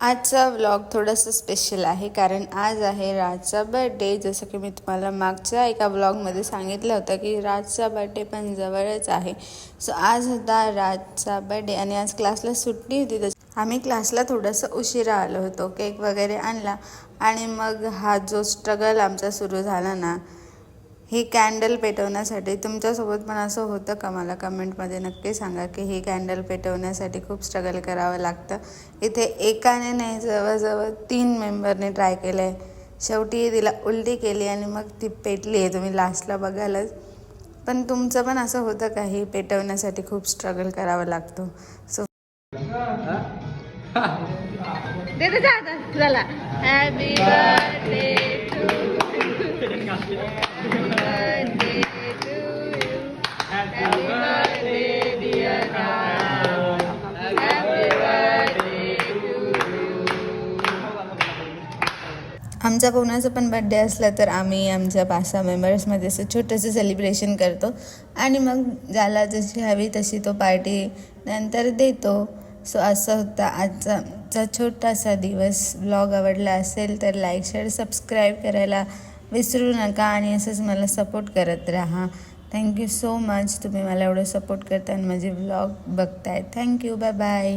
आजचा व्लॉग थोडासा स्पेशल आहे कारण आज आहे राजचा बर्थडे. जसं की मी तुम्हाला मागच्या एका व्लॉगमध्ये सांगितलं होतं की राजचा बर्थडे पण जवळच आहे. सो आज होता राजचा बर्थडे आणि आज क्लासला सुट्टी होती. आम्ही क्लासला थोडंसं उशिरा आलो होतो. केक वगैरे आणला आणि मग हा जो स्ट्रगल आमचा सुरू झाला ना, ही कॅन्डल पेटवण्यासाठी. तुमच्यासोबत पण असं होतं का? मला कमेंटमध्ये नक्की सांगा की ही कॅन्डल पेटवण्यासाठी खूप स्ट्रगल करावं लागतं. इथे एकाने नाही, जवळजवळ 3 मेंबरने ट्राय केलं आहे. शेवटी तिला उलटी केली आणि मग ती पेटली आहे. तुम्ही लास्टला बघालच. पण तुमचं पण असं होतं का? ही पेटवण्यासाठी खूप स्ट्रगल करावं लागतो. सो चला, हॅपी बर्थडे आमचा कोणाचा पण बड्डे असला तर आम्ही आमच्या 5-6 मेंबर्समध्ये असं छोटंसं सेलिब्रेशन करतो आणि मग ज्याला जशी हवी तशी तो पार्टी नंतर देतो. सो असं होता आजचा छोटासा दिवस. व्लॉग आवडला असेल तर लाईक, शेअर, सबस्क्राईब करायला विसरू नका आणि असंच मला सपोर्ट करत राहा. Thank you so much. तुम्ही मला एवढं सपोर्ट करता आणि माझे व्लॉग बघताय. थँक्यू. Bye bye.